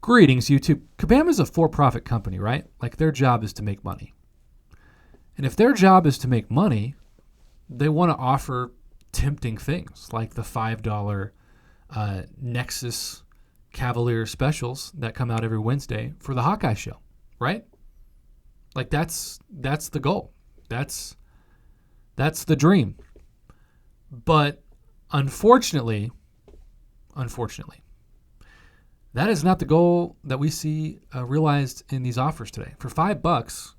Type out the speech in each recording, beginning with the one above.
Greetings, YouTube. Kabam is a for-profit company, right? Like, their job is to make money. And if their job is to make money, they want to offer tempting things like the $5 Nexus Cavalier specials that come out every Wednesday for the Hawkeye show, right? Like, that's the goal. That's the dream. But unfortunately, that is not the goal that we see realized in these offers today. For $5,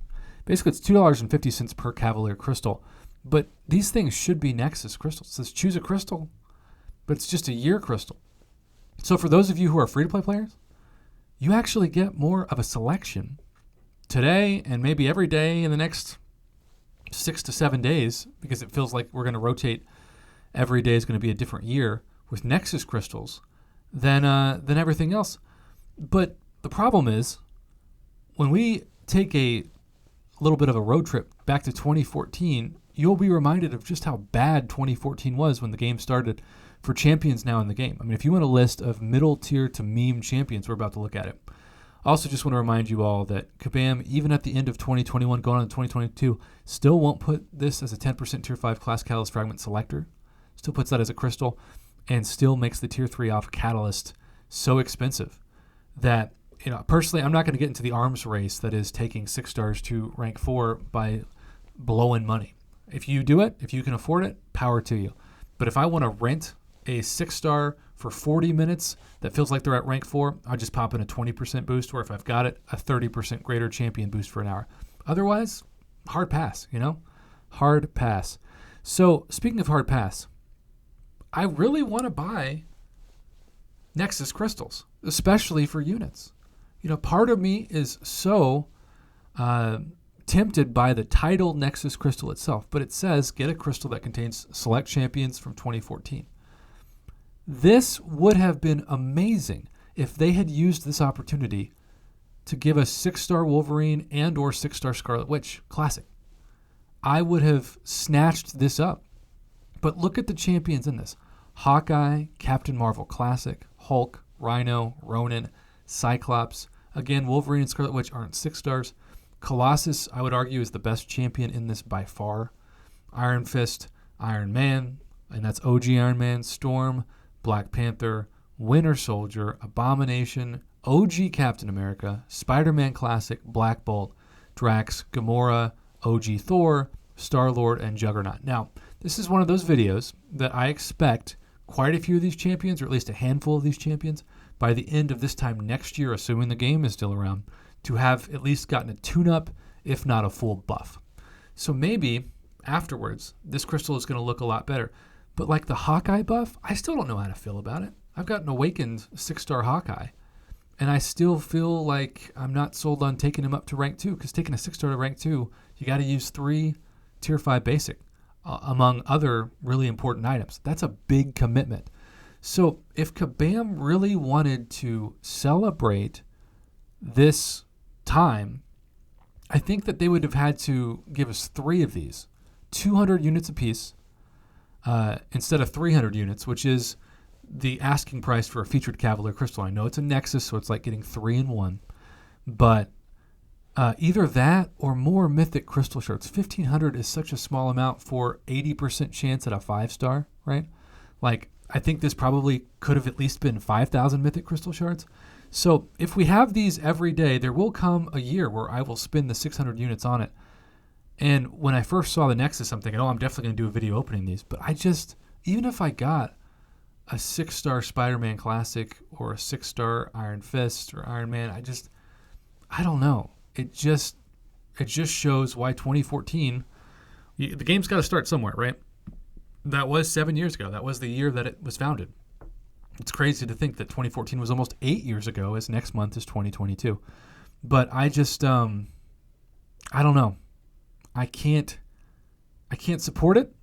basically it's $2.50 per Cavalier crystal. But these things should be Nexus crystals. It says choose a crystal, but it's just a year crystal. So for those of you who are free-to-play players, you actually get more of a selection today and maybe every day in the next 6 to 7 days, because it feels like we're going to rotate. Every day is going to be a different year with Nexus crystals than everything else. But the problem is, when we take a little bit of a road trip back to 2014, you'll be reminded of just how bad 2014 was when the game started for champions now in the game. I mean, if you want a list of middle tier to meme champions, we're about to look at it. I also just want to remind you all that Kabam, even at the end of 2021, going on to 2022, still won't put this as a 10% tier 5 class Catalyst Fragment selector. Still puts that as a crystal, and still makes the tier 3 off Catalyst so expensive that, personally, I'm not going to get into the arms race that is taking 6 stars to rank 4 by blowing money. If you do it, if you can afford it, power to you. But if I want to rent a 6-star for 40 minutes that feels like they're at rank 4, I'll just pop in a 20% boost, or if I've got it, a 30% greater champion boost for an hour. Otherwise, hard pass, Hard pass. So, speaking of hard pass, I really want to buy Nexus crystals, especially for units. Part of me is so tempted by the title Nexus crystal itself, but it says get a crystal that contains select champions from 2014. This would have been amazing if they had used this opportunity to give us 6-star Wolverine and or 6-star Scarlet Witch Classic. I would have snatched this up. But look at the champions in this. Hawkeye, Captain Marvel Classic, Hulk, Rhino, Ronin, Cyclops. Again, Wolverine and Scarlet Witch aren't 6 stars. Colossus, I would argue, is the best champion in this by far. Iron Fist, Iron Man, and that's OG Iron Man, Storm, Black Panther, Winter Soldier, Abomination, OG Captain America, Spider-Man Classic, Black Bolt, Drax, Gamora, OG Thor, Star-Lord, and Juggernaut. Now, this is one of those videos that I expect quite a few of these champions, or at least a handful of these champions, by the end of this time next year, assuming the game is still around, to have at least gotten a tune-up, if not a full buff. So maybe afterwards, this crystal is going to look a lot better. But like the Hawkeye buff, I still don't know how to feel about it. I've got an awakened 6-star Hawkeye, and I still feel like I'm not sold on taking him up to rank 2, because taking a 6-star to rank 2, you got to use 3 tier 5 basic, among other really important items. That's a big commitment. So if Kabam really wanted to celebrate this time, I think that they would have had to give us 3 of these, 200 units apiece, instead of 300 units, which is the asking price for a featured Cavalier crystal. I know it's a Nexus, so it's like getting 3 in 1, but either that or more mythic crystal shards. 1,500 is such a small amount for 80% chance at a 5-star, right? Like, I think this probably could have at least been 5,000 mythic crystal shards. So if we have these every day, there will come a year where I will spend the 600 units on it. And when I first saw the Nexus, I'm thinking, I'm definitely going to do a video opening these. But even if I got a 6-star Spider-Man Classic or a 6-star Iron Fist or Iron Man, I don't know. It just shows why 2014, the game's got to start somewhere, right? That was 7 years ago. That was the year that it was founded. It's crazy to think that 2014 was almost 8 years ago, as next month is 2022. But I don't know. I can't support it,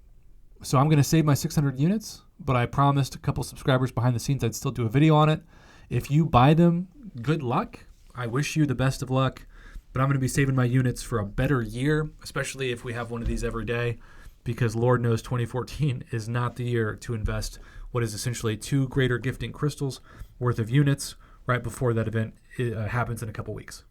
so I'm going to save my 600 units, but I promised a couple subscribers behind the scenes I'd still do a video on it. If you buy them, good luck. I wish you the best of luck, but I'm going to be saving my units for a better year, especially if we have one of these every day, because Lord knows 2014 is not the year to invest what is essentially 2 greater gifting crystals worth of units, right before that event happens in a couple weeks.